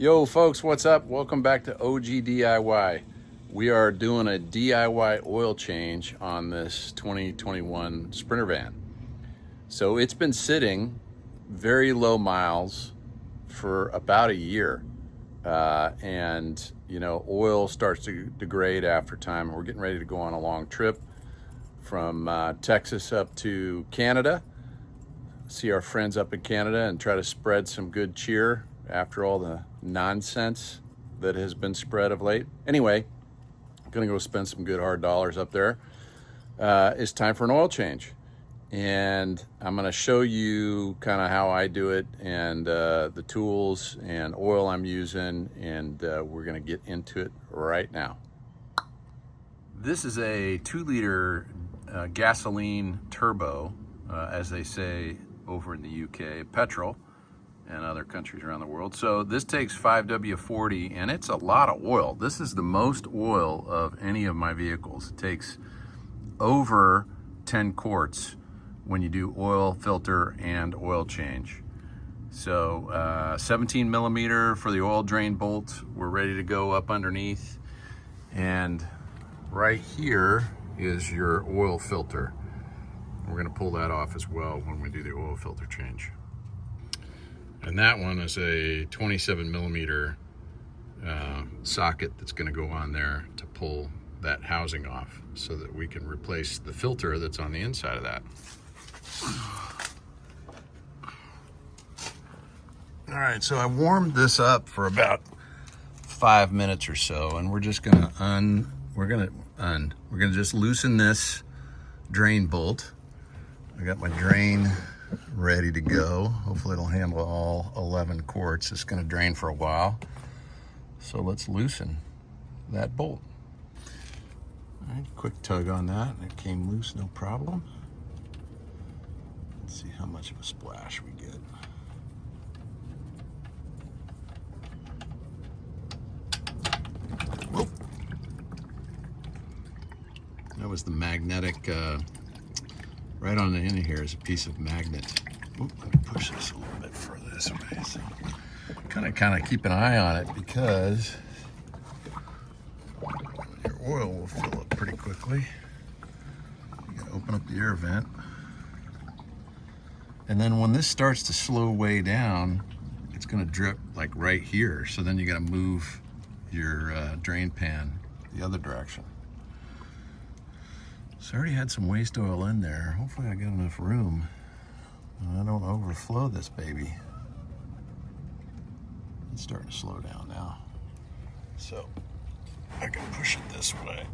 Yo folks, what's up? Welcome back to OG DIY. We are doing a DIY oil change on this 2021 Sprinter van. So it's been sitting very low miles for about a year. And you know, oil starts to degrade after time. We're getting ready to go on a long trip from Texas up to Canada, see our friends up in Canada and try to spread some good cheer after all the nonsense that has been spread of late. Anyway, I'm gonna go spend some good hard dollars up there. It's time for an oil change. And I'm gonna show you kind of how I do it and the tools and oil I'm using, and we're gonna get into it right now. This is a 2-liter gasoline turbo, as they say over in the UK, petrol and other countries around the world. So this takes 5W40 and it's a lot of oil. This is the most oil of any of my vehicles. It takes over 10 quarts when you do oil filter and oil change. So 17 millimeter for the oil drain bolt. We're ready to go up underneath. And right here is your oil filter. We're gonna pull that off as well when we do the oil filter change. And that one is a 27 millimeter socket that's gonna go on there to pull that housing off so that we can replace the filter that's on the inside of that. All right, so I warmed this up for about 5 minutes or so, and we're just gonna just loosen this drain bolt. I got my drain ready to go. Hopefully it'll handle all 11 quarts. It's gonna drain for a while. So let's loosen that bolt. All right, quick tug on that, and it came loose, no problem. Let's see how much of a splash we get. Whoop. That was the magnetic, right on the end of here is a piece of magnet. Oop, let me push this a little bit further this way. So kind of keep an eye on it, because your oil will fill up pretty quickly. You gotta open up the air vent. And then when this starts to slow way down, it's gonna drip like right here. So then you gotta move your drain pan the other direction. So I already had some waste oil in there. Hopefully I got enough room and I don't overflow this baby. It's starting to slow down now. So I can push it this way.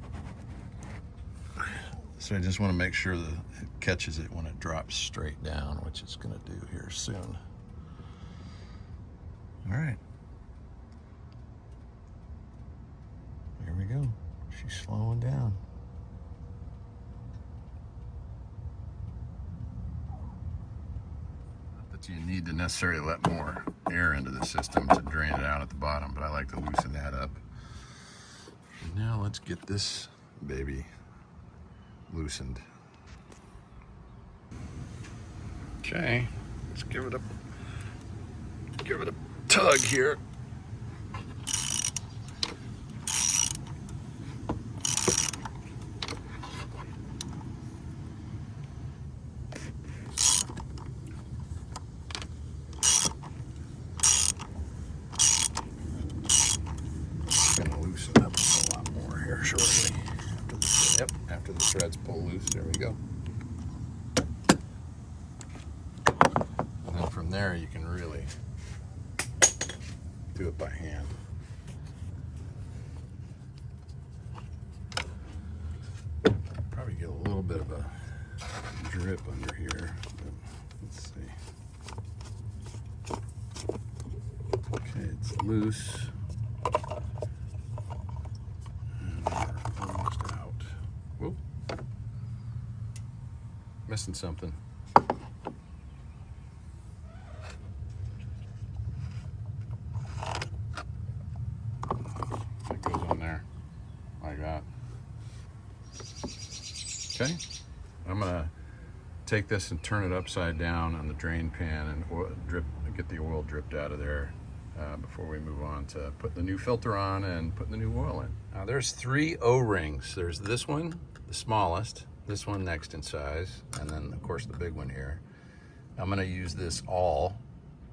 So I just want to make sure that it catches it when it drops straight down, which it's going to do here soon. All right. Here we go. She's slowing down. Not that you need to necessarily let more air into the system to drain it out at the bottom, but I like to loosen that up. And now let's get this baby loosened. Okay, let's give it a tug here. Gonna loosen up a lot more here shortly. After the threads pull loose, there we go. And then from there, you can really do it by hand. Probably get a little bit of a drip under here, but let's see. Okay, it's loose. Whoa. Missing something. That goes on there, like that. Okay, I'm gonna take this and turn it upside down on the drain pan and get the oil dripped out of there before we move on to put the new filter on and putting the new oil in. Now there's 3 O-rings. There's this one, the smallest, this one next in size, and then of course the big one here. I'm gonna use this all.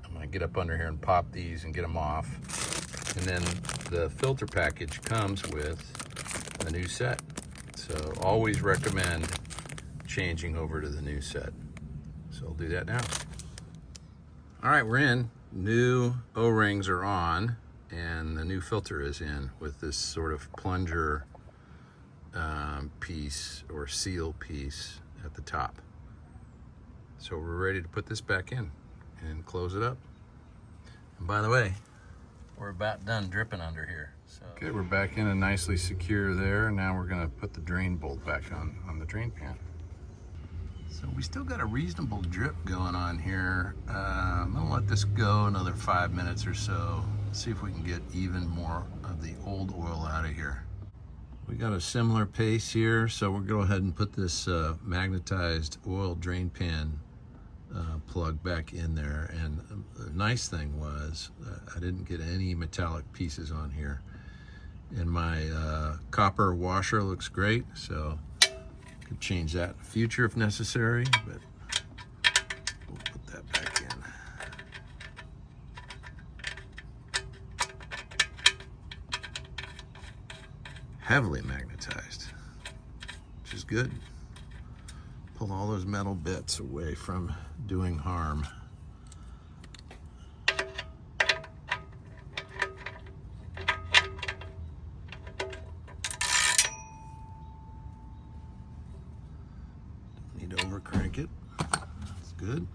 I'm gonna get up under here and pop these and get them off. And then the filter package comes with the new set. So always recommend changing over to the new set. So I'll do that now. All right, we're in. New O-rings are on and the new filter is in with this sort of plunger piece or seal piece at the top. So we're ready to put this back in and close it up. And by the way, we're about done dripping under here. So. Okay, we're back in and nicely secure there. Now we're gonna put the drain bolt back on the drain pan. So we still got a reasonable drip going on here. I'm gonna let this go another 5 minutes or so. See if we can get even more of the old oil out of here. We got a similar pace here, so we'll go ahead and put this magnetized oil drain pan plug back in there. And the nice thing was I didn't get any metallic pieces on here. And my copper washer looks great, so could change that in the future if necessary, but we'll put that back in. Heavily magnetized, which is good. Pull all those metal bits away from doing harm. Need to over crank it. That's good.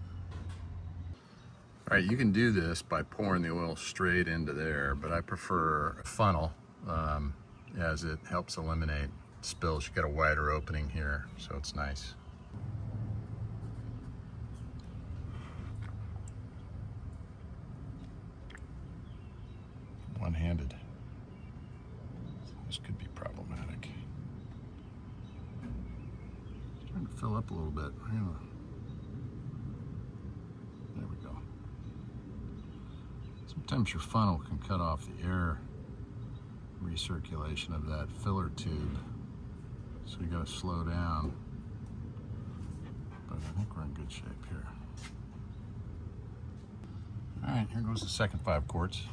All right, you can do this by pouring the oil straight into there, but I prefer a funnel as it helps eliminate spills. You got a wider opening here, so it's nice. One-handed. This could be problematic. Trying to fill up a little bit. There we go. Sometimes your funnel can cut off the air recirculation of that filler tube, so you got to slow down. But I think we're in good shape here. All right, here goes the second 5 quarts.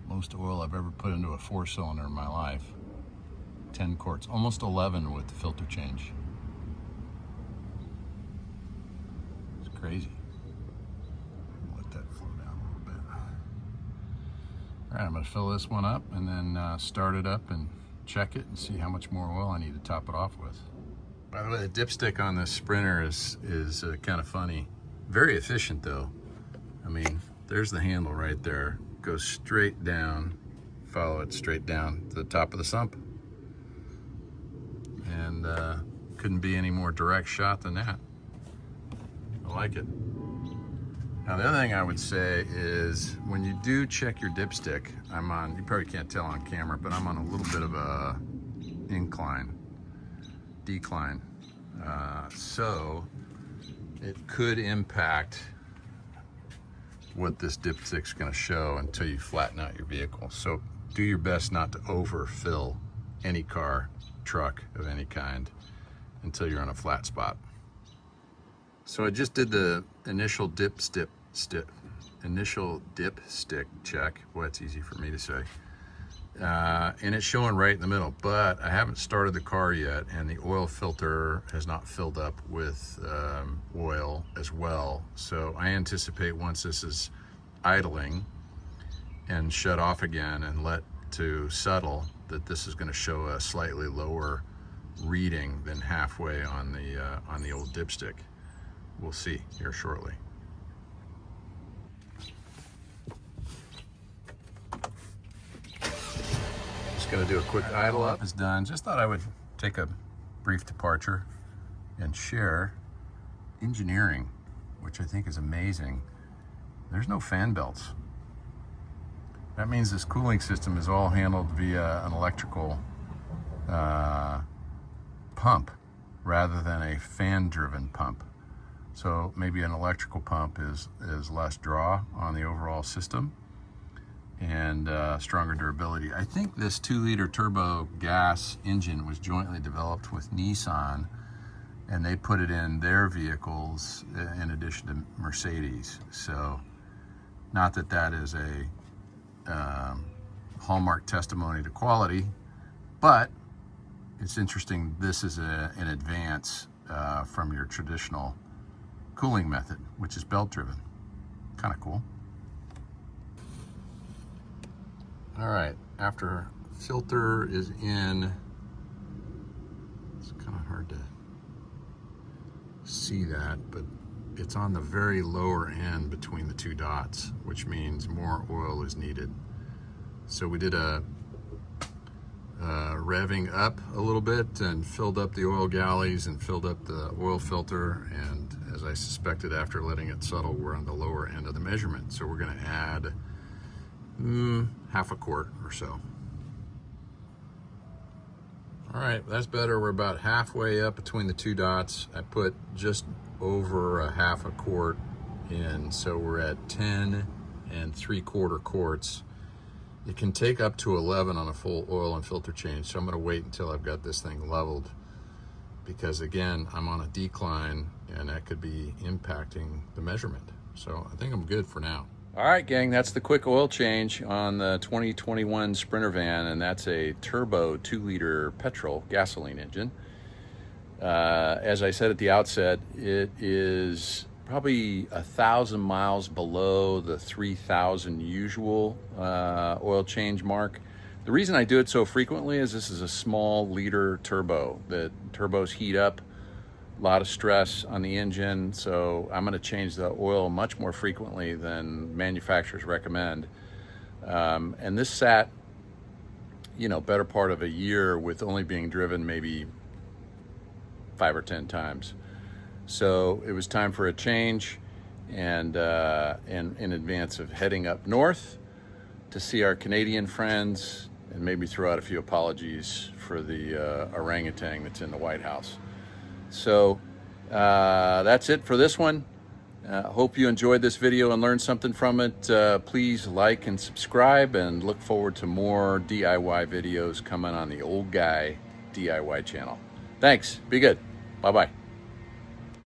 Most oil I've ever put into a 4-cylinder in my life. 10 quarts, almost 11 with the filter change. It's crazy. Let that flow down a little bit. All right, I'm gonna fill this one up and then start it up and check it and see how much more oil I need to top it off with. By the way, the dipstick on this Sprinter is kind of funny. Very efficient though. I mean, there's the handle right there. Goes straight down, follow it straight down to the top of the sump. And couldn't be any more direct shot than that. I like it. Now the other thing I would say is when you do check your dipstick, I'm on, you probably can't tell on camera, but I'm on a little bit of a decline. So it could impact what this dipstick's going to show until you flatten out your vehicle. So do your best not to overfill any car, truck of any kind until you're on a flat spot. So I just did the initial dipstick check. Boy, it's easy for me to say. And it's showing right in the middle, but I haven't started the car yet, and the oil filter has not filled up with oil as well. So I anticipate once this is idling and shut off again and let to settle, that this is going to show a slightly lower reading than halfway on the old dipstick. We'll see here shortly. Just gonna do a quick idle up. Is done. Just thought I would take a brief departure and share engineering, which I think is amazing. There's no fan belts. That means this cooling system is all handled via an electrical pump rather than a fan-driven pump. So maybe an electrical pump is less draw on the overall system and stronger durability. I think this 2-liter turbo gas engine was jointly developed with Nissan, and they put it in their vehicles in addition to Mercedes. So not that that is a hallmark testimony to quality, but it's interesting. This is an advance from your traditional cooling method, which is belt driven. Kind of cool. All right, after filter is in, it's kind of hard to see that, but it's on the very lower end between the two dots, which means more oil is needed. So we did a revving up a little bit and filled up the oil galleys and filled up the oil filter, and as I suspected, after letting it settle, we're on the lower end of the measurement. So we're going to add half a quart or so. All right, that's better. We're about halfway up between the two dots. I put just over a half a quart in, so we're at 10 3/4 quarts. It can take up to 11 on a full oil and filter change, so I'm going to wait until I've got this thing leveled, because again, I'm on a decline and that could be impacting the measurement. So I think I'm good for now. All right, gang, that's the quick oil change on the 2021 Sprinter van, and that's a turbo 2-liter petrol gasoline engine. As I said at the outset, it is probably 1,000 miles below the 3,000 usual oil change mark. The reason I do it so frequently is this is a small liter turbo. The turbos heat up, a lot of stress on the engine, so I'm going to change the oil much more frequently than manufacturers recommend. And this sat, better part of a year with only being driven maybe 5 or 10 times. So it was time for a change, and in advance of heading up north to see our Canadian friends and maybe throw out a few apologies for the orangutan that's in the White House. So that's it for this one. Hope you enjoyed this video and learned something from it. Please like and subscribe, and look forward to more DIY videos coming on the Old Guy DIY channel. Thanks. Be good. Bye-bye.